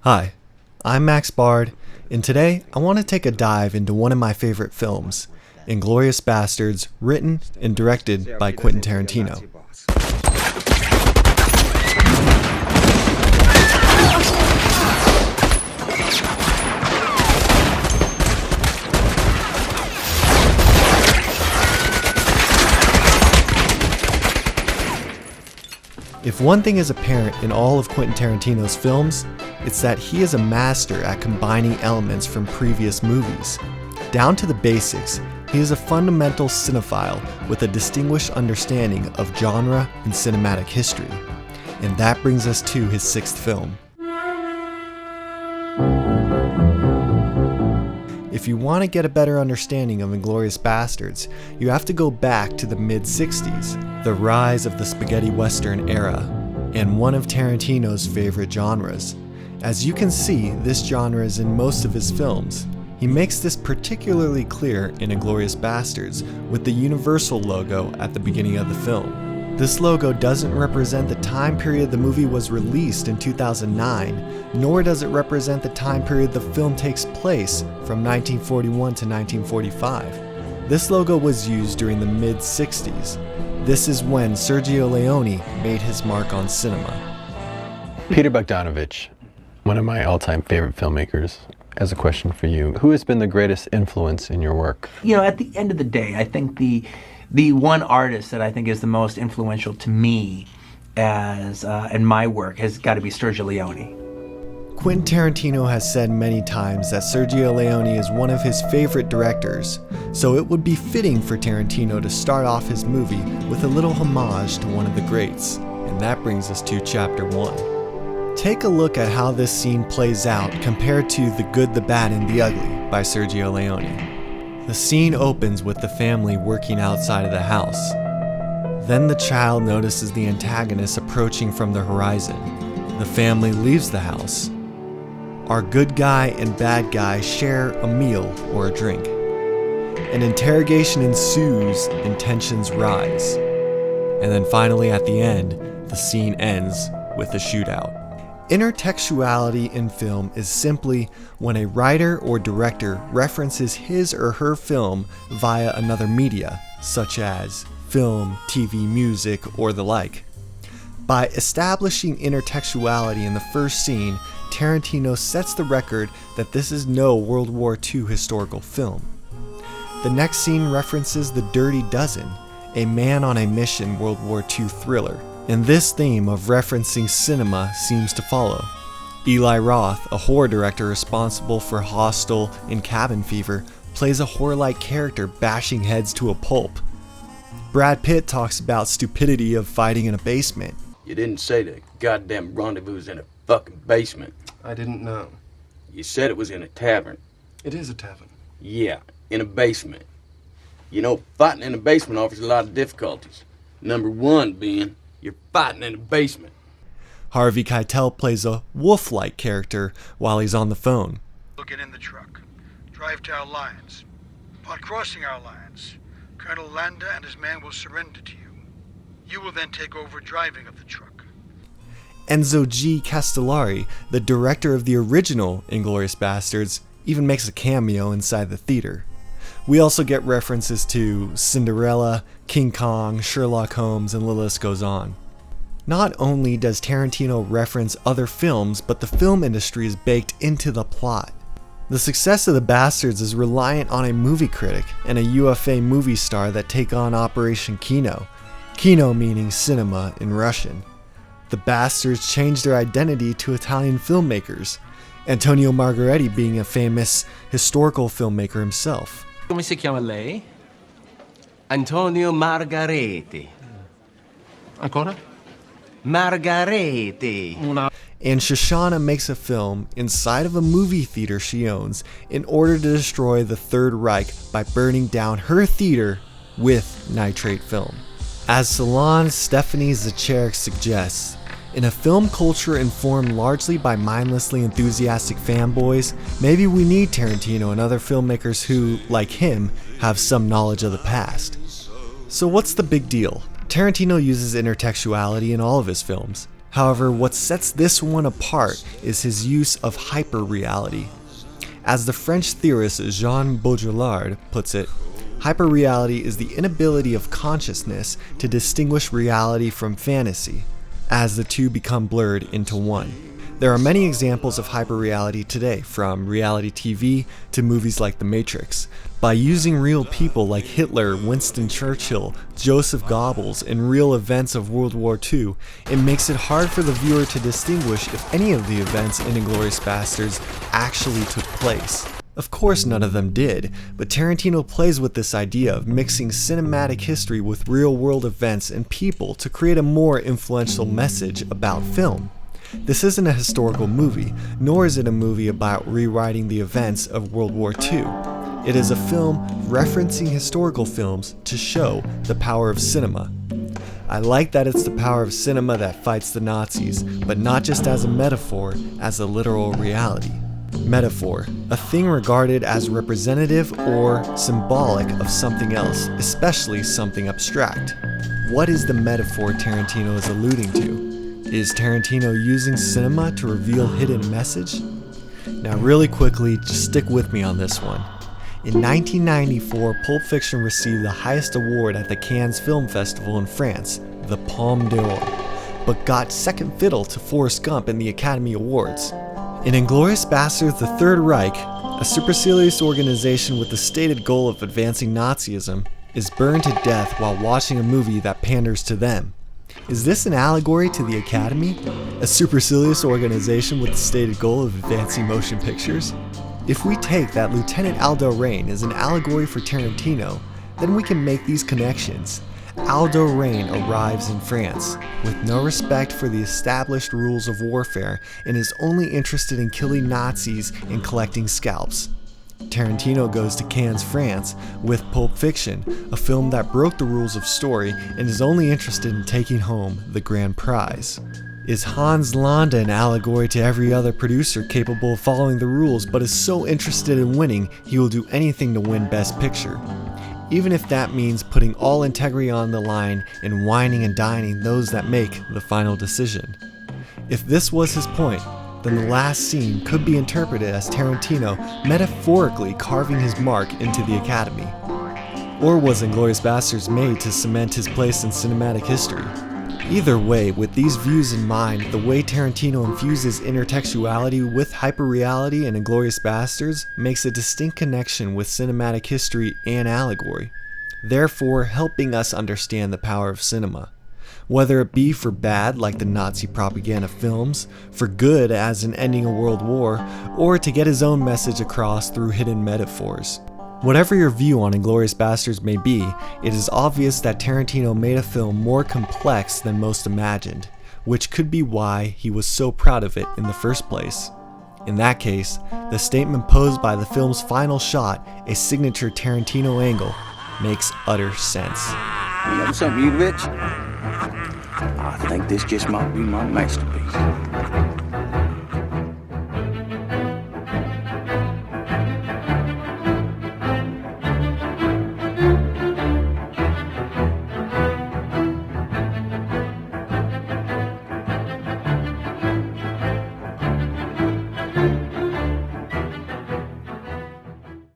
Hi, I'm Max Bard, and today I want to take a dive into one of my favorite films, Inglourious Basterds, written and directed by Quentin Tarantino. If one thing is apparent in all of Quentin Tarantino's films, it's that he is a master at combining elements from previous movies. Down to the basics, he is a fundamental cinephile with a distinguished understanding of genre and cinematic history. And that brings us to his sixth film. If you want to get a better understanding of Inglourious Basterds, you have to go back to the mid-60s, the rise of the spaghetti western era, and one of Tarantino's favorite genres. As you can see, this genre is in most of his films. He makes this particularly clear in Inglourious Basterds with the Universal logo at the beginning of the film. This logo doesn't represent the time period the movie was released in 2009, nor does it represent the time period the film takes place from 1941 to 1945. This logo was used during the mid-60s. This is when Sergio Leone made his mark on cinema. Peter Bogdanovich, one of my all-time favorite filmmakers, has a question for you. Who has been the greatest influence in your work? You know, at the end of the day, I think the one artist that I think is the most influential to me as in my work has got to be Sergio Leone. Quentin Tarantino has said many times that Sergio Leone is one of his favorite directors, so it would be fitting for Tarantino to start off his movie with a little homage to one of the greats. And that brings us to Chapter 1. Take a look at how this scene plays out compared to The Good, the Bad, and the Ugly by Sergio Leone. The scene opens with the family working outside of the house. Then the child notices the antagonist approaching from the horizon. The family leaves the house. Our good guy and bad guy share a meal or a drink. An interrogation ensues and tensions rise. And then finally at the end, the scene ends with a shootout. Intertextuality in film is simply when a writer or director references his or her film via another media, such as film, TV, music, or the like. By establishing intertextuality in the first scene, Tarantino sets the record that this is no World War II historical film. The next scene references The Dirty Dozen, a man on a mission World War II thriller. And this theme of referencing cinema seems to follow. Eli Roth, a horror director responsible for Hostel and Cabin Fever, plays a horror-like character bashing heads to a pulp. Brad Pitt talks about stupidity of fighting in a basement. You didn't say the goddamn rendezvous in a fucking basement. I didn't know. You said it was in a tavern. It is a tavern. Yeah, in a basement. You know, fighting in a basement offers a lot of difficulties. Number one being, you're fighting in a basement. Harvey Keitel plays a wolf-like character while he's on the phone. We'll get in the truck, drive to our lines. Upon crossing our lines, Colonel Landa and his man will surrender to you. You will then take over driving of the truck. Enzo G. Castellari, the director of the original Inglourious Basterds, even makes a cameo inside the theater. We also get references to Cinderella, King Kong, Sherlock Holmes, and the list goes on. Not only does Tarantino reference other films, but the film industry is baked into the plot. The success of The Bastards is reliant on a movie critic and a UFA movie star that take on Operation Kino. Kino meaning cinema in Russian. The Bastards changed their identity to Italian filmmakers, Antonio Margheriti being a famous historical filmmaker himself. Come si chiama lei? Antonio Margheriti. Ancora? Margheriti. And Shoshana makes a film inside of a movie theater she owns in order to destroy the Third Reich by burning down her theater with nitrate film. As Salon Stephanie Zacharik suggests, in a film culture informed largely by mindlessly enthusiastic fanboys, maybe we need Tarantino and other filmmakers who, like him, have some knowledge of the past. So what's the big deal? Tarantino uses intertextuality in all of his films. However, what sets this one apart is his use of hyperreality. As the French theorist Jean Baudrillard puts it, hyperreality is the inability of consciousness to distinguish reality from fantasy, as the two become blurred into one. There are many examples of hyperreality today, from reality TV to movies like The Matrix. By using real people like Hitler, Winston Churchill, Joseph Goebbels, and real events of World War II, it makes it hard for the viewer to distinguish if any of the events in Inglourious Basterds actually took place. Of course none of them did, but Tarantino plays with this idea of mixing cinematic history with real-world events and people to create a more influential message about film. This isn't a historical movie, nor is it a movie about rewriting the events of World War II. It is a film referencing historical films to show the power of cinema. I like that it's the power of cinema that fights the Nazis, but not just as a metaphor, as a literal reality. Metaphor, a thing regarded as representative or symbolic of something else, especially something abstract. What is the metaphor Tarantino is alluding to? Is Tarantino using cinema to reveal hidden message? Now really quickly, just stick with me on this one. In 1994, Pulp Fiction received the highest award at the Cannes Film Festival in France, the Palme d'Or, but got second fiddle to Forrest Gump in the Academy Awards. In Inglourious Basterds, the Third Reich, a supercilious organization with the stated goal of advancing Nazism, is burned to death while watching a movie that panders to them. Is this an allegory to the Academy? A supercilious organization with the stated goal of advancing motion pictures? If we take that Lieutenant Aldo Rain is an allegory for Tarantino, then we can make these connections. Aldo Rain arrives in France with no respect for the established rules of warfare and is only interested in killing Nazis and collecting scalps. Tarantino goes to Cannes, France with Pulp Fiction, a film that broke the rules of story and is only interested in taking home the grand prize. Is Hans Landa an allegory to every other producer capable of following the rules but is so interested in winning he will do anything to win Best Picture? Even if that means putting all integrity on the line and whining and dining those that make the final decision. If this was his point, then the last scene could be interpreted as Tarantino metaphorically carving his mark into the Academy. Or was Inglourious Basterds made to cement his place in cinematic history? Either way, with these views in mind, the way Tarantino infuses intertextuality with hyperreality in Inglourious Basterds makes a distinct connection with cinematic history and allegory, therefore helping us understand the power of cinema. Whether it be for bad, like the Nazi propaganda films, for good, as in ending a world war, or to get his own message across through hidden metaphors. Whatever your view on Inglourious Basterds may be, it is obvious that Tarantino made a film more complex than most imagined, which could be why he was so proud of it in the first place. In that case, the statement posed by the film's final shot, a signature Tarantino angle, makes utter sense. You got something, you bitch? I think this just might be my masterpiece.